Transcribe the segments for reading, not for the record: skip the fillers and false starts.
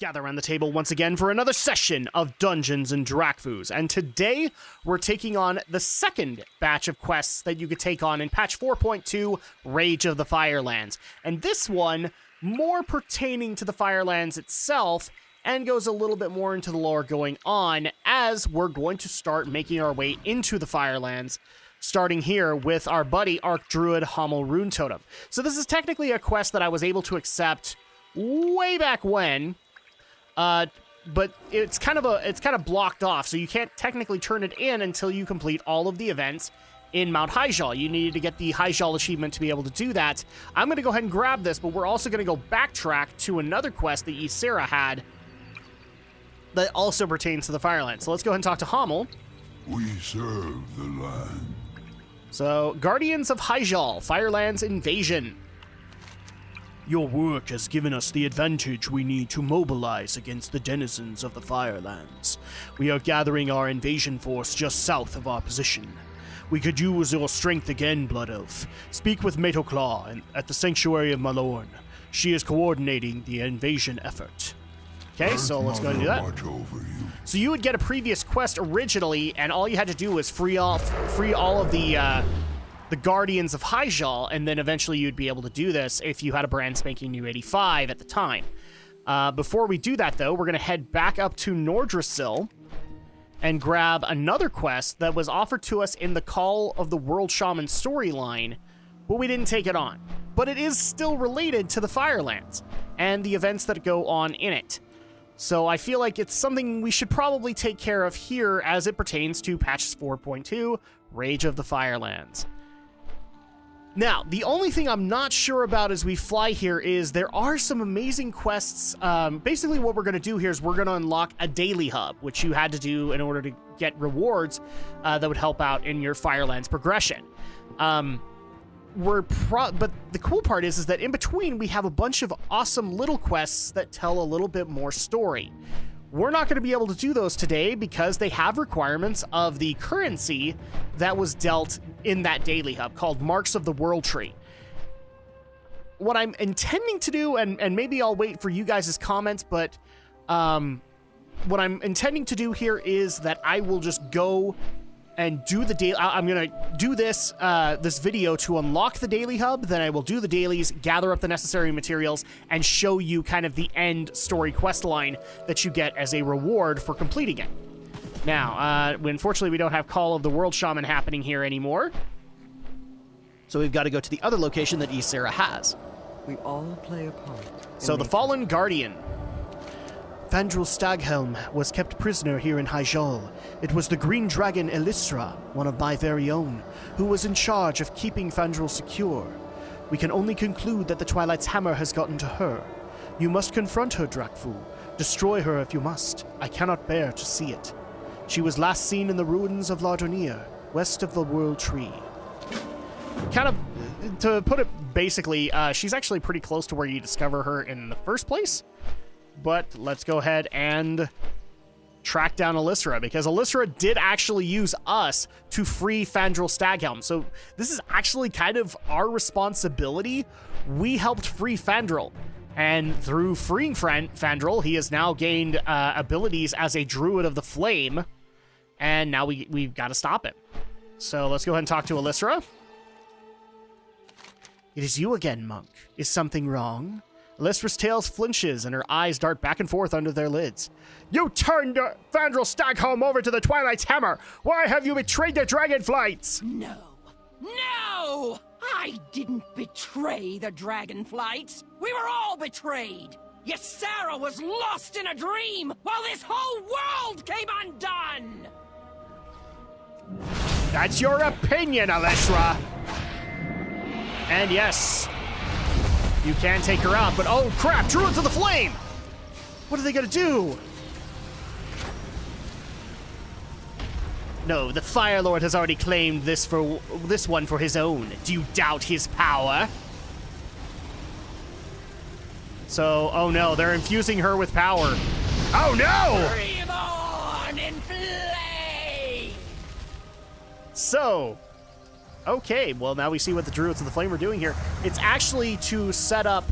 gather around the table once again for another session of Dungeons and Drakfus. And today, we're taking on the second batch of quests that you could take on in patch 4.2, Rage of the Firelands. And this one, more pertaining to the Firelands itself, and goes a little bit more into the lore going on, as we're going to start making our way into the Firelands, starting here with our buddy Archdruid Hyjal Rune Totem. So this is technically a quest that I was able to accept way back when, but it's kind of blocked off, so you can't technically turn it in until you complete all of the events in Mount Hyjal. You needed to get the Hyjal achievement to be able to do that. I'm going to go ahead and grab this, but we're also going to go backtrack to another quest that Ysera had that also pertains to the Firelands. So let's go ahead and talk to Hyjal. We serve the land. So, Guardians of Hyjal, Firelands Invasion. Your work has given us the advantage we need to mobilize against the denizens of the Firelands. We are gathering our invasion force just south of our position. We could use your strength again, Blood Elf. Speak with Matoclaw at the Sanctuary of Malorn. She is coordinating the invasion effort. Okay, so let's go and do that. So you would get a previous quest originally, and all you had to do was free all of the Guardians of Hyjal, and then eventually you'd be able to do this if you had a brand spanking new 85 at the time. Before we do that, though, we're going to head back up to Nordrassil and grab another quest that was offered to us in the Call of the World Shaman storyline, but we didn't take it on. But it is still related to the Firelands and the events that go on in it. So I feel like it's something we should probably take care of here as it pertains to patch 4.2, Rage of the Firelands. Now, the only thing I'm not sure about as we fly here is there are some amazing quests. Basically, what we're going to do here is we're going to unlock a daily hub, which you had to do in order to get rewards that would help out in your Firelands progression. But the cool part is that in between, we have a bunch of awesome little quests that tell a little bit more story. We're not going to be able to do those today because they have requirements of the currency that was dealt in that daily hub called Marks of the World Tree. What I'm intending to do, and maybe I'll wait for you guys' comments, but what I'm intending to do here is that I will just go and do the daily. I'm going to do this video to unlock the daily hub, then I will do the dailies, gather up the necessary materials, and show you kind of the end story quest line that you get as a reward for completing it. Now, unfortunately, we don't have Call of the World Shaman happening here anymore, so we've got to go to the other location that Ysera has. We all play a part. So the Fallen Guardian. Fandral Staghelm was kept prisoner here in Hyjal. It was the Green Dragon Elisra, one of my very own, who was in charge of keeping Fandral secure. We can only conclude that the Twilight's hammer has gotten to her. You must confront her, Drakfu. Destroy her if you must. I cannot bear to see it. She was last seen in the ruins of Lardonir, west of the World Tree. Kind of, to put it basically, she's actually pretty close to where you discover her in the first place. But let's go ahead and track down Elisra, because Elisra did actually use us to free Fandral Staghelm. So this is actually kind of our responsibility. We helped free Fandral, and through freeing Fandral, he has now gained abilities as a Druid of the Flame, and now we've got to stop him. So let's go ahead and talk to Elisra. It is you again, monk. Is something wrong? Elisra's tail flinches, and her eyes dart back and forth under their lids. You turned Fandral Staghelm over to the Twilight's hammer! Why have you betrayed the Dragonflights? No! No! I didn't betray the Dragonflights! We were all betrayed! Ysera was lost in a dream while this whole world came undone! That's your opinion, Elisra! And yes, you can take her out, but oh crap, Druids of the Flame! What are they gonna do? No, the Firelord has already claimed this one for his own. Do you doubt his power? So, oh no, they're infusing her with power. Oh no! Breathe on in flame! So, okay, well now we see what the Druids of the Flame are doing here. It's actually to set up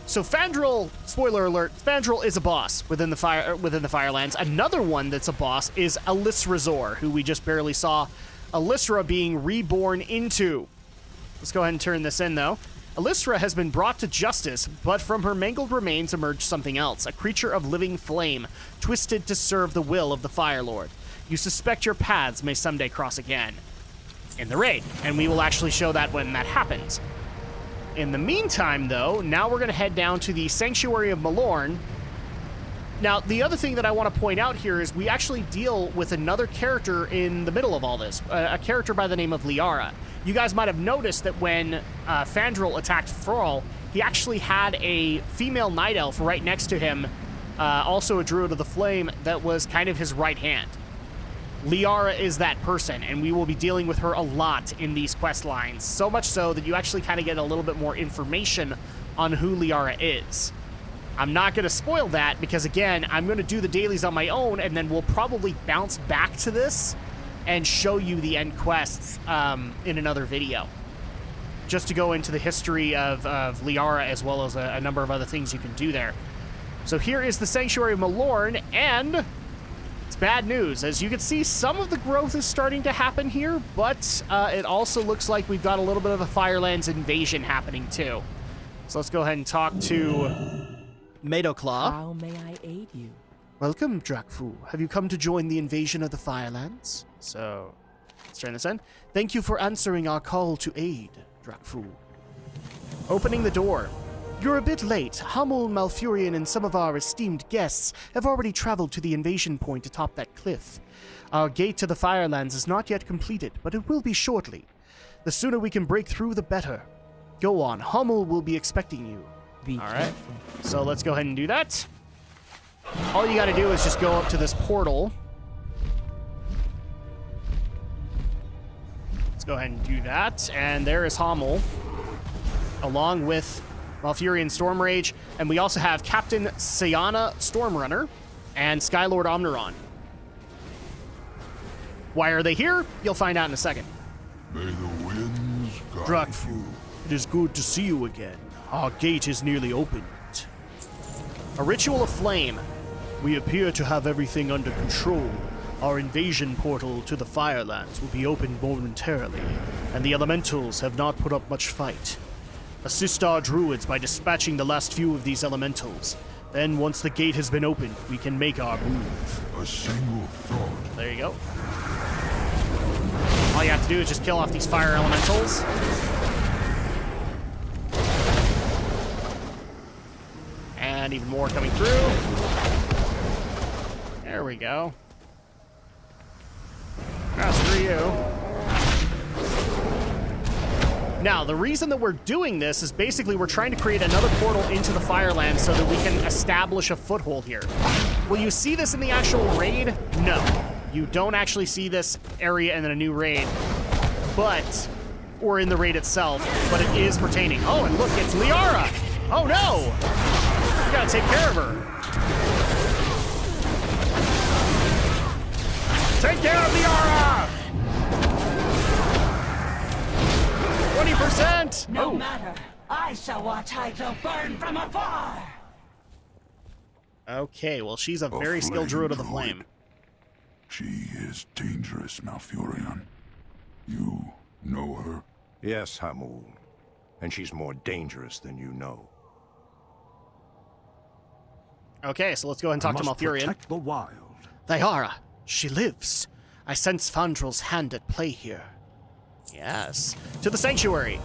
So Fandral, spoiler alert, Fandral is a boss within the Firelands. Another one that's a boss is Alisrazor, who we just barely saw Alisra being reborn into. Let's go ahead and turn this in, though. Alisra has been brought to justice, but from her mangled remains emerged something else, a creature of living flame, twisted to serve the will of the Firelord. You suspect your paths may someday cross again in the raid, and we will actually show that when that happens. In the meantime, though, now we're going to head down to the Sanctuary of Molten. Now, the other thing that I want to point out here is we actually deal with another character in the middle of all this, a character by the name of Liara. You guys might have noticed that when Fandral attacked Thrall, he actually had a female night elf right next to him, also a druid of the flame, that was kind of his right hand. Liara is that person, and we will be dealing with her a lot in these quest lines, so much so that you actually kind of get a little bit more information on who Liara is. I'm not going to spoil that because, again, I'm going to do the dailies on my own, and then we'll probably bounce back to this and show you the end quests in another video, just to go into the history of Liara as well as a number of other things you can do there. So here is the Sanctuary of Molten, and it's bad news. As you can see, some of the growth is starting to happen here, but it also looks like we've got a little bit of a Firelands invasion happening too. So let's go ahead and talk to Medoclaw. How may I aid you? Welcome, Drakfu. Have you come to join the invasion of the Firelands? So, let's turn this in. Thank you for answering our call to aid, Drakfu. Opening the door. You're a bit late. Hummel, Malfurion, and some of our esteemed guests have already traveled to the invasion point atop that cliff. Our gate to the Firelands is not yet completed, but it will be shortly. The sooner we can break through, the better. Go on. Hummel will be expecting you. All right. So let's go ahead and do that. All you got to do is just go up to this portal. Let's go ahead and do that. And there is Hummel, along with Malfurion Stormrage, and we also have Captain Sayana Stormrunner and Skylord Omniron. Why are they here? You'll find out in a second. May the winds guide Drakfu, it is good to see you again. Our gate is nearly opened. A ritual of flame. We appear to have everything under control. Our invasion portal to the Firelands will be opened momentarily, and the elementals have not put up much fight. Assist our druids by dispatching the last few of these elementals. Then, once the gate has been opened, we can make our move. A single thought. There you go. All you have to do is just kill off these fire elementals. And even more coming through. There we go. That's for you. Now, the reason that we're doing this is basically we're trying to create another portal into the Firelands so that we can establish a foothold here. Will you see this in the actual raid? No. You don't actually see this area in a new raid, or in the raid itself, but it is pertaining. Oh, and look, it's Liara! Oh no! We gotta take care of her. Take care of Liara! 20%! No matter. I shall watch Hyjal burn from afar. Okay, well, she's a very skilled druid of the flame. She is dangerous, Malfurion. You know her? Yes, Hamul. And she's more dangerous than you know. Okay, so let's go ahead and talk to Malfurion. Protect the wild. Liara, she lives. I sense Fandral's hand at play here. Yes. To the sanctuary.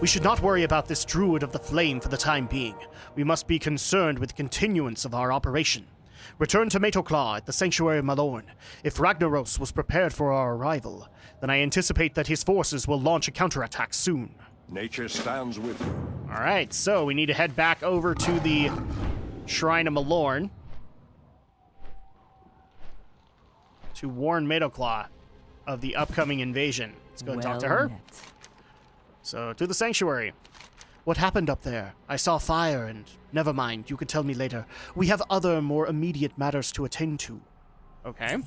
We should not worry about this druid of the flame for the time being. We must be concerned with the continuance of our operation. Return to Medoclaw at the Sanctuary of Molten. If Ragnaros was prepared for our arrival, then I anticipate that his forces will launch a counterattack soon. Nature stands with you. Alright, so we need to head back over to the Shrine of Molten to warn Medoclaw of the upcoming invasion. Let's go and talk to her. met. So, to the sanctuary. What happened up there? I saw fire and... Never mind, you can tell me later. We have other, more immediate matters to attend to. Okay.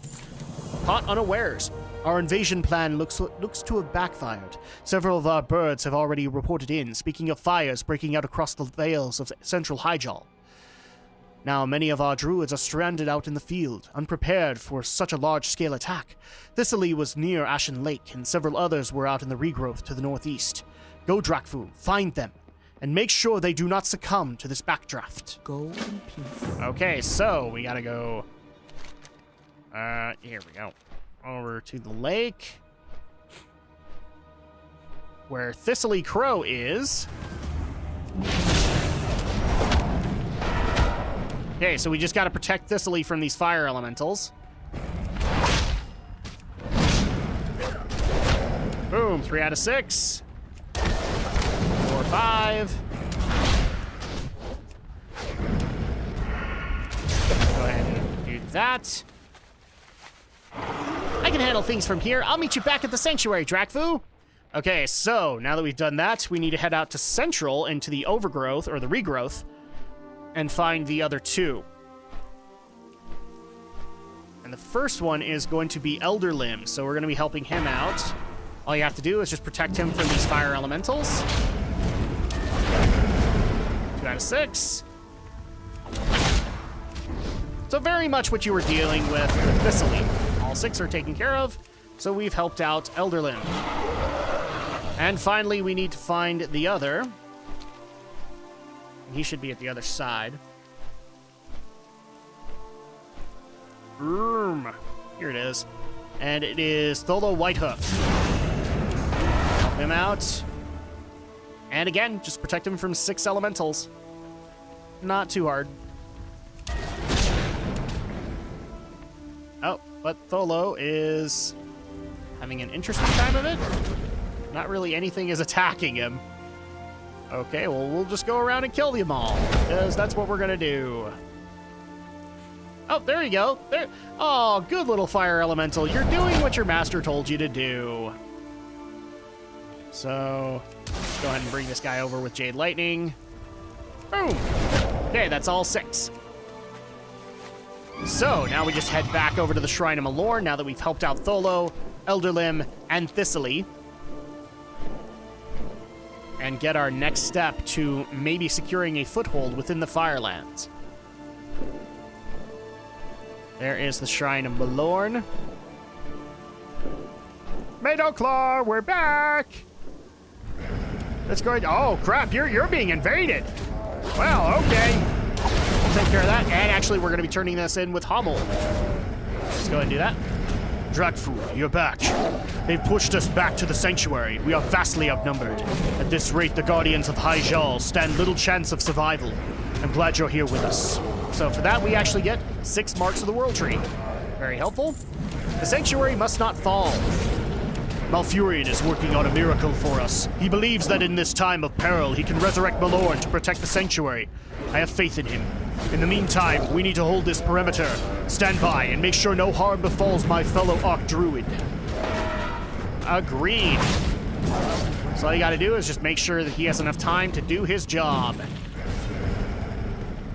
caught unawares. Our invasion plan looks to have backfired. Several of our birds have already reported in, speaking of fires breaking out across the vales of central Hyjal. Now, many of our druids are stranded out in the field, unprepared for such a large-scale attack. Thistly was near Ashen Lake, and several others were out in the regrowth to the northeast. Go, Drakfu, find them, and make sure they do not succumb to this backdraft. Go in peace. Okay, so we gotta go... here we go. Over to the lake, where Thistly Crow is. Okay, so we just gotta protect Thistly from these fire elementals. Boom, 3 out of 6. 4, 5. Go ahead and do that. I can handle things from here. I'll meet you back at the sanctuary, Drakfu. Okay, so now that we've done that, we need to head out to Central into the overgrowth, or the regrowth, and find the other two. And the first one is going to be Elderlim, so we're going to be helping him out. All you have to do is just protect him from these fire elementals. 2 out of 6. So very much what you were dealing with Thistly. All 6 are taken care of, so we've helped out Elderlim. And finally, we need to find the other. He should be at the other side. Here it is. And it is Tholo Whitehoof. Help him out. And again, just protect him from 6 elementals. Not too hard. Oh, but Tholo is having an interesting time of it. Not really anything is attacking him. Okay, well, we'll just go around and kill them all, because that's what we're gonna do. Oh, there you go. There. Oh, good little fire elemental. You're doing what your master told you to do. So, let's go ahead and bring this guy over with Jade Lightning. Boom. Okay, that's all 6. So, now we just head back over to the Shrine of Malorn, now that we've helped out Tholo, Elderlim, and Thistly. And get our next step to maybe securing a foothold within the Firelands. There is the Shrine of Malorn. Madoclaw, we're back! Let's go ahead. Oh, crap, you're being invaded. Well, okay. We'll take care of that. And actually, we're going to be turning this in with Hummel. Let's go ahead and do that. Drakfu, you're back. They've pushed us back to the sanctuary. We are vastly outnumbered. At this rate, the Guardians of Hyjal stand little chance of survival. I'm glad you're here with us. So for that, we actually get 6 marks of the World Tree. Very helpful. The sanctuary must not fall. Malfurion is working on a miracle for us. He believes that in this time of peril, he can resurrect Malorn to protect the sanctuary. I have faith in him. In the meantime, we need to hold this perimeter. Stand by and make sure no harm befalls my fellow Arc Druid. Agreed. So all you gotta do is just make sure that he has enough time to do his job.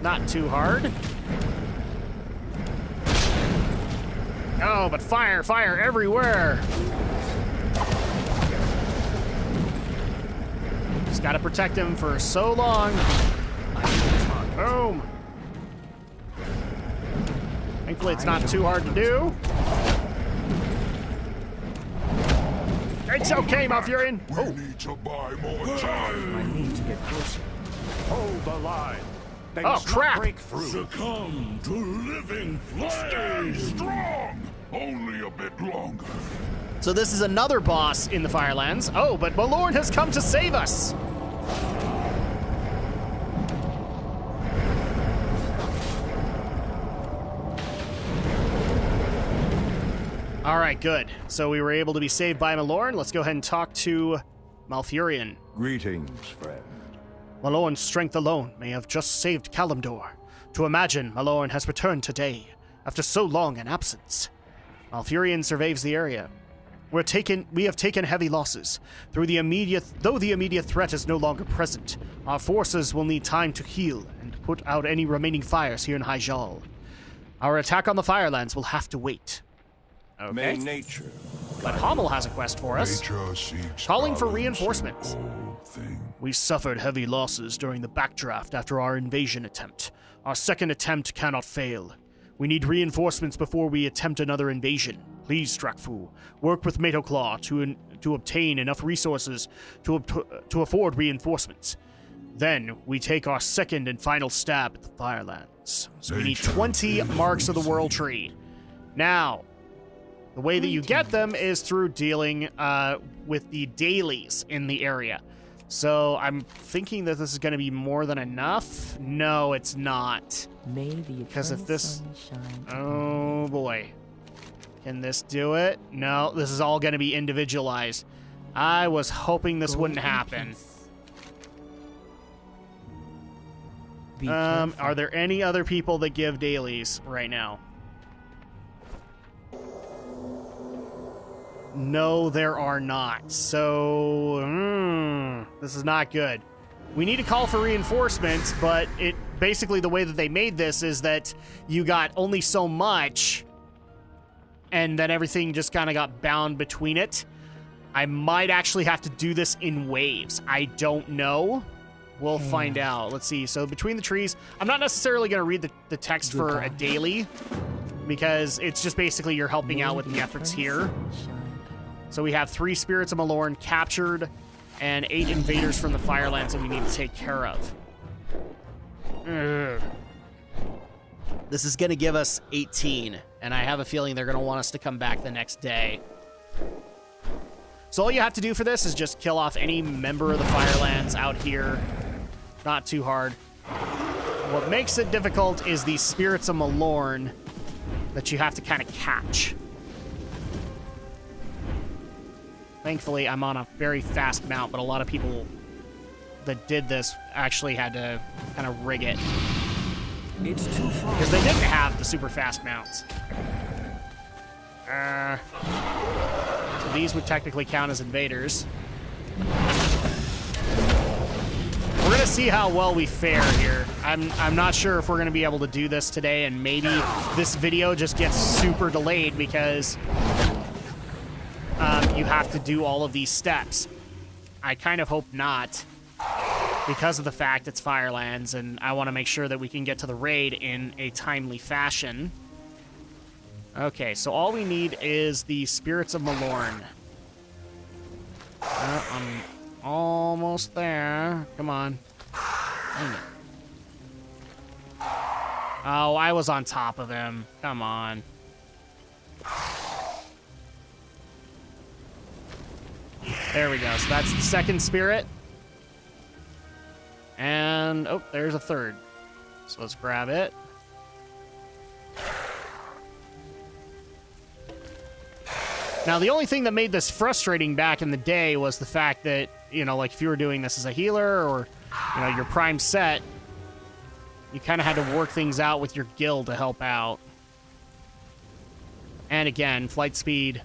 Not too hard. Oh, but fire everywhere. Just gotta protect him for so long. Boom. Thankfully, it's not too hard to do. It's okay, Malfurion. We need to buy more time. I need to get closer. Hold the line. They Oh, must not crap. break through. Succumb to living flames. Stay strong. Only a bit longer. So this is another boss in the Firelands. Oh, but Malorn has come to save us. All right, good. So we were able to be saved by Malorn. Let's go ahead and talk to Malfurion. Greetings, friend. Malorn's strength alone may have just saved Kalimdor. To imagine Malorn has returned today, after so long an absence. Malfurion surveys the area. We have taken heavy losses. Though the immediate threat is no longer present, our forces will need time to heal and put out any remaining fires here in Hyjal. Our attack on the Firelands will have to wait. Okay. May nature. But Hommel has a quest for us. Nature seeks Calling for balance in reinforcements. all things. We suffered heavy losses during the backdraft after our invasion attempt. Our second attempt cannot fail. We need reinforcements before we attempt another invasion. Please, Drakfu, work with Matoclaw to obtain enough resources to afford reinforcements. Then, we take our second and final stab at the Firelands. So we need 20 marks of the World Tree. Now, the way that you get them is through dealing with the dailies in the area. So I'm thinking that this is going to be more than enough. No, it's not. May the Because if eternal this... sun shine. Oh, boy. Can this do it? No, this is all going to be individualized. I was hoping this wouldn't happen. Are there any other people that give dailies right now? No, there are not. So, this is not good. We need to call for reinforcements, but it basically the way that they made this is that you got only so much, and then everything just kind of got bound between it. I might actually have to do this in waves. I don't know. We'll find out. Let's see. So between the trees, I'm not necessarily going to read the text for a daily, because it's just basically you're helping out with the efforts here. So we have 3 spirits of Molten captured and 8 invaders from the Firelands that we need to take care of. Ugh. This is going to give us 18, and I have a feeling they're going to want us to come back the next day. So all you have to do for this is just kill off any member of the Firelands out here. Not too hard. What makes it difficult is these spirits of Molten that you have to kind of catch. Thankfully, I'm on a very fast mount, but a lot of people that did this actually had to kind of rig it. It's too far. Because they didn't have the super fast mounts. So these would technically count as invaders. We're going to see how well we fare here. I'm not sure if we're going to be able to do this today, and maybe this video just gets super delayed because you have to do all of these steps. I kind of hope not, because of the fact it's Firelands, and I want to make sure that we can get to the raid in a timely fashion. Okay, so all we need is the Spirits of Molten. I'm almost there. Come on. Dang it. Oh, I was on top of him. Come on. There we go. So that's the second spirit. And, oh, there's a third. So let's grab it. Now, the only thing that made this frustrating back in the day was the fact that, you know, like if you were doing this as a healer or, you know, your prime set, you kind of had to work things out with your guild to help out. And again, flight speed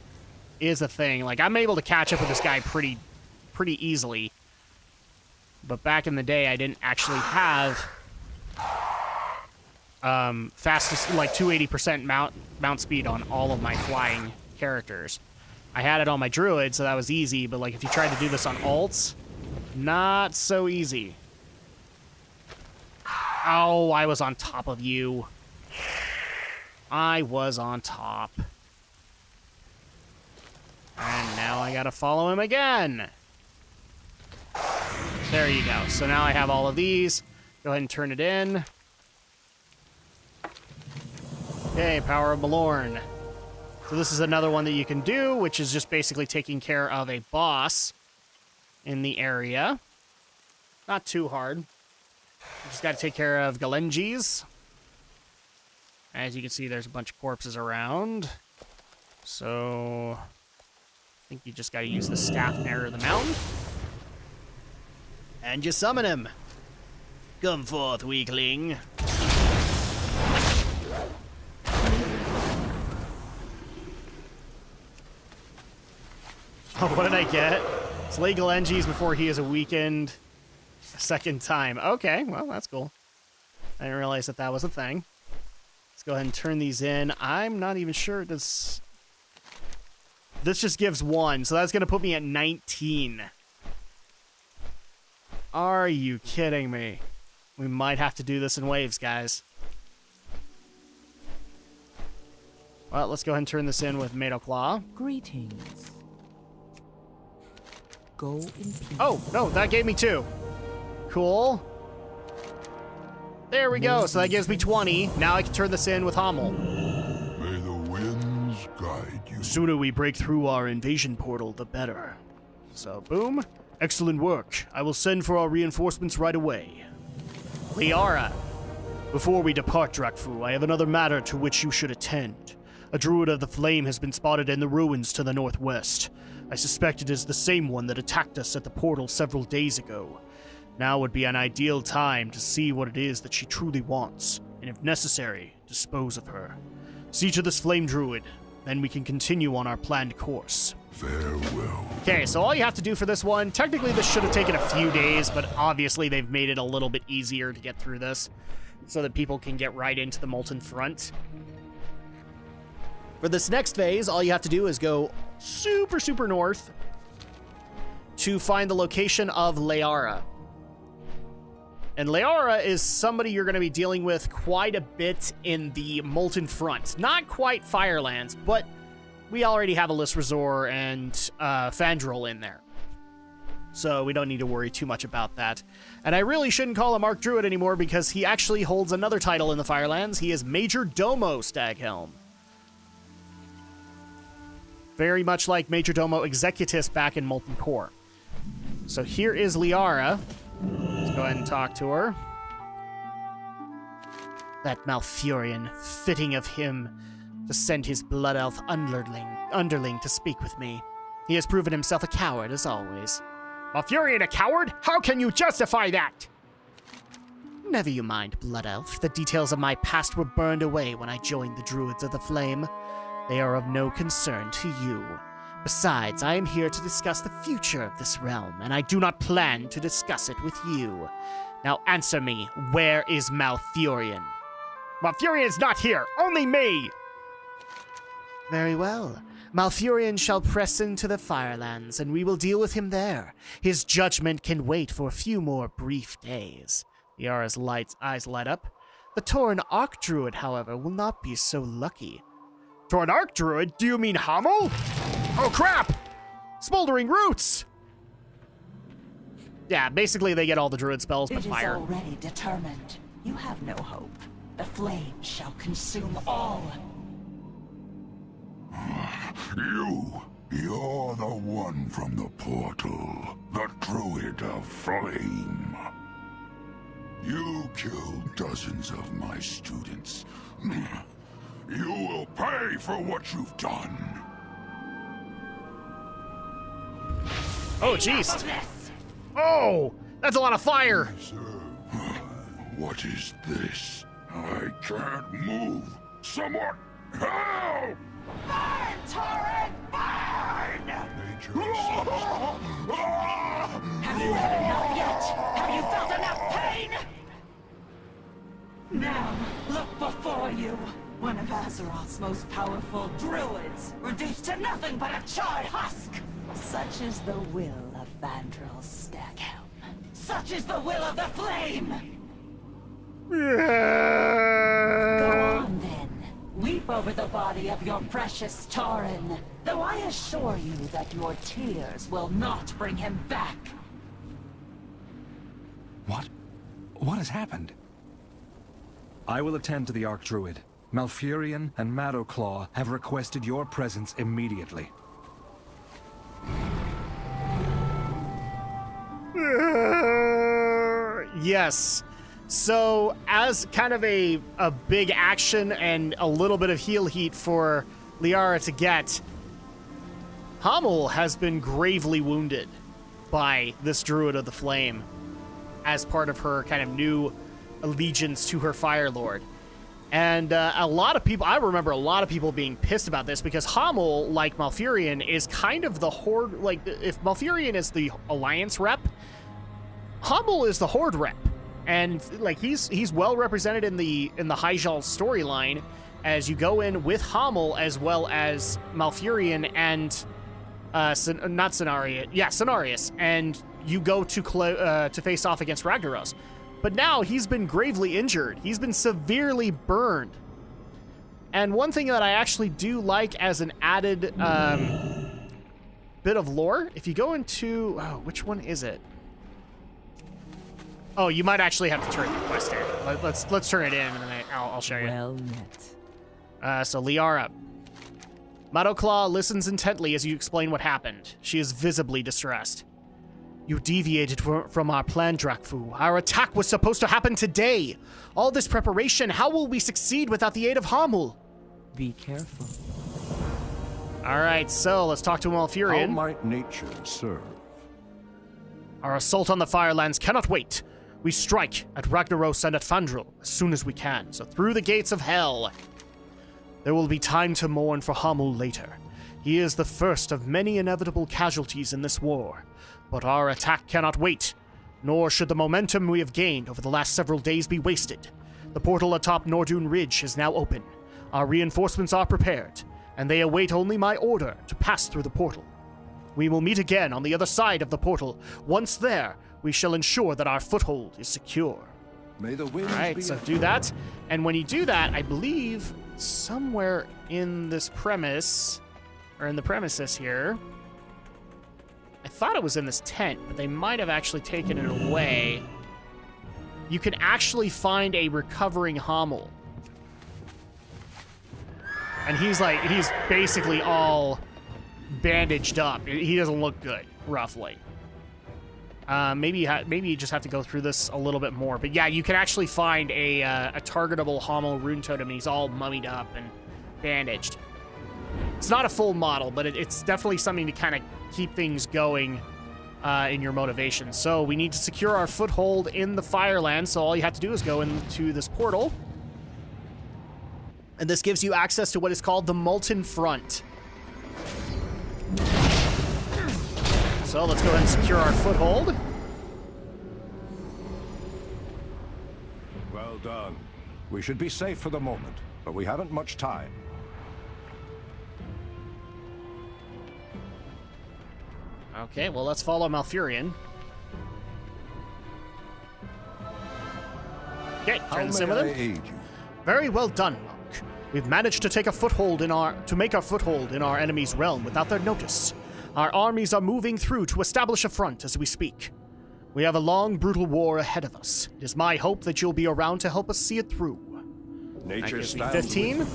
is a thing. Like, I'm able to catch up with this guy pretty easily. But back in the day, I didn't actually have fastest, like 280% mount speed on all of my flying characters. I had it on my druid, so that was easy, but like if you tried to do this on alts, not so easy. Oh, I was on top of you. I was on top. And now I gotta follow him again. There you go. So now I have all of these. Go ahead and turn it in. Okay, Power of Molten. So this is another one that you can do, which is just basically taking care of a boss in the area. Not too hard. You just got to take care of Galengis. As you can see, there's a bunch of corpses around. So I think you just got to use the staff and area of the mountain. And you summon him. Come forth, weakling. Oh, what did I get? Slay Galengis before he is awakened a second time. Okay, well, that's cool. I didn't realize that that was a thing. Let's go ahead and turn these in. I'm not even sure. Does This just gives 1, so that's going to put me at 19. Are you kidding me? We might have to do this in waves, guys. Well, let's go ahead and turn this in with Claw. Greetings. Go in peace. Oh, no, that gave me 2. Cool. There we go. So that gives me 20. Now I can turn this in with Hyjal. May the winds guide you. The sooner we break through our invasion portal, the better. So, boom. Excellent work. I will send for our reinforcements right away. Liara. Before we depart, Drakfu, I have another matter to which you should attend. A druid of the flame has been spotted in the ruins to the northwest. I suspect it is the same one that attacked us at the portal several days ago. Now would be an ideal time to see what it is that she truly wants, and if necessary, dispose of her. See to this flame druid, then we can continue on our planned course. Farewell. Okay, so all you have to do for this one, technically this should have taken a few days, but obviously they've made it a little bit easier to get through this, so that people can get right into the Molten front. For this next phase, all you have to do is go super north to find the location of Liara. And Liara is somebody you're going to be dealing with quite a bit in the Molten front. Not quite Firelands, but we already have Alyss Razor and Fandral in there. So we don't need to worry too much about that. And I really shouldn't call him Archdruid anymore because he actually holds another title in the Firelands. He is Major Domo Staghelm. Very much like Major Domo Executus back in Molten Core. So here is Liara. Let's go ahead and talk to her. That Malfurion, fitting of him to send his blood elf underling to speak with me. He has proven himself a coward, as always. Malfurion a coward? How can you justify that? Never you mind, blood elf. The details of my past were burned away when I joined the Druids of the Flame. They are of no concern to you. Besides, I am here to discuss the future of this realm, and I do not plan to discuss it with you. Now answer me, where is Malfurion? Malfurion's not here, only me! Very well. Malfurion shall press into the Firelands, and we will deal with him there. His judgment can wait for a few more brief days. Liara's eyes light up. The Tauren Archdruid, however, will not be so lucky. Tauren Archdruid? Do you mean Hyjal? Oh crap! Smoldering Roots! Yeah, basically they get all the druid spells but fire. It is already determined. You have no hope. The flame shall consume all. You're the one from the portal. The Druid of Flame. You killed dozens of my students. You will pay for what you've done. Oh, jeez. Oh, that's a lot of fire. What is this? I can't move. Someone help! Burn, Tauren, burn! Have you had enough yet? Have you felt enough pain? Now, look before you. One of Azeroth's most powerful druids, reduced to nothing but a charred husk. Such is the will of Fandral Staghelm. Such is the will of the Flame! Go on, then. Weep over the body of your precious Tauren, though I assure you that your tears will not bring him back. What? What has happened? I will attend to the Archdruid. Malfurion and Claw have requested your presence immediately. Yes. So, as kind of a big action and a little bit of heal heat for Liara to get, Hyjal has been gravely wounded by this Druid of the Flame as part of her kind of new allegiance to her Firelord. And a lot of people, I remember a lot of people being pissed about this because Hyjal, like Malfurion, is kind of the Horde. Like, if Malfurion is the Alliance rep, Hyjal is the Horde rep. And like he's well represented in the Hyjal storyline, as you go in with Hyjal as well as Malfurion and Cenarius, and you go to face off against Ragnaros. But now he's been gravely injured. He's been severely burned. And one thing that I actually do like as an added bit of lore, if you go into, which one is it? Oh, you might actually have to turn the quest in. Let's turn it in, and then I'll show you. Well met. So Liara. Madoclaw listens intently as you explain what happened. She is visibly distressed. You deviated from our plan, Drakfu. Our attack was supposed to happen today. All this preparation, how will we succeed without the aid of Hyjal? Be careful. All right, so let's talk to Malfurion. How might nature serve? Our assault on the Firelands cannot wait. We strike at Ragnaros and at Fandral as soon as we can, so through the gates of hell. There will be time to mourn for Hyjal later. He is the first of many inevitable casualties in this war. But our attack cannot wait, nor should the momentum we have gained over the last several days be wasted. The portal atop Nordun Ridge is now open. Our reinforcements are prepared, and they await only my order to pass through the portal. We will meet again on the other side of the portal. Once there, we shall ensure that our foothold is secure. May the winds All right, be so do that. And when you do that, I believe somewhere in this premise, or in the premises here, I thought it was in this tent, but they might have actually taken it away. You can actually find a recovering Hyjal. And he's basically all bandaged up. He doesn't look good, roughly. Maybe you just have to go through this a little bit more. But yeah, you can actually find a targetable Hyjal rune totem, and he's all mummied up and bandaged. It's not a full model, but it's definitely something to kind of keep things going in your motivation. So we need to secure our foothold in the Firelands, so all you have to do is go into this portal. And this gives you access to what is called the Molten Front. So let's go ahead and secure our foothold. Well done. We should be safe for the moment, but we haven't much time. Okay, well, let's follow Malfurion. Okay, How turn this in may with I him. aid you? Very well done, Monk. We've managed to take a foothold to make our foothold in our enemy's realm without their notice. Our armies are moving through to establish a front as we speak. We have a long, brutal war ahead of us. It is my hope that you'll be around to help us see it through. That Nature gives me stands 15.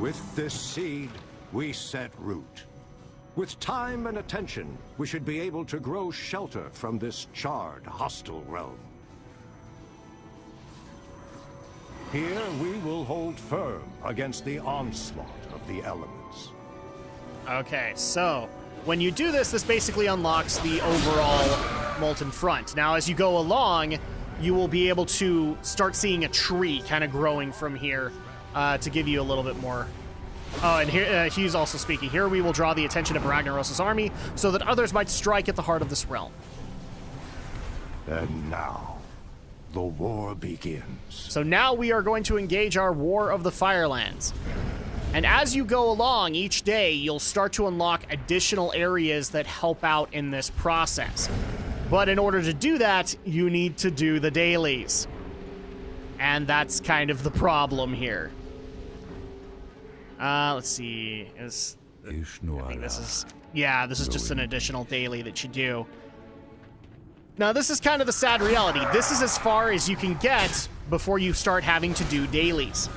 With this seed, we set root. With time and attention, we should be able to grow shelter from this charred, hostile realm. Here we will hold firm against the onslaught of the elements. Okay, so when you do this, this basically unlocks the overall Molten Front. Now, as you go along, you will be able to start seeing a tree kind of growing from here to give you a little bit more. Oh, and here he's also speaking. Here we will draw the attention of Ragnaros' army so that others might strike at the heart of this realm. And now, the war begins. So now we are going to engage our War of the Firelands. And as you go along each day, you'll start to unlock additional areas that help out in this process. But in order to do that, you need to do the dailies. And that's kind of the problem here. Let's see. I think this is... Yeah, this is just an additional daily that you do. Now, this is kind of the sad reality. This is as far as you can get before you start having to do dailies.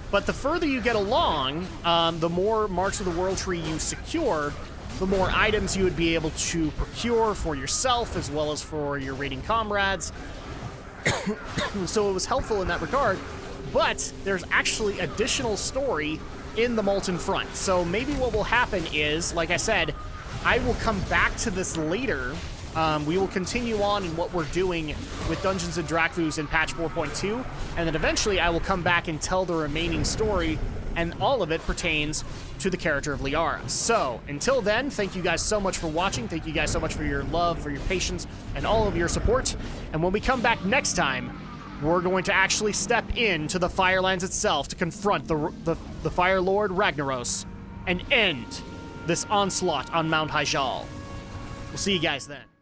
But the further you get along, the more Marks of the World Tree you secure, the more items you would be able to procure for yourself as well as for your raiding comrades. So it was helpful in that regard. But there's actually additional story in the Molten Front. So maybe what will happen is, like I said, I will come back to this later. We will continue on in what we're doing with Dungeons & Drakfus in patch 4.2, and then eventually I will come back and tell the remaining story and all of it pertains to the character of Liara. So, until then, thank you guys so much for watching. Thank you guys so much for your love, for your patience, and all of your support. And when we come back next time, we're going to actually step into the Firelands itself to confront the Firelord Ragnaros and end this onslaught on Mount Hyjal. We'll see you guys then.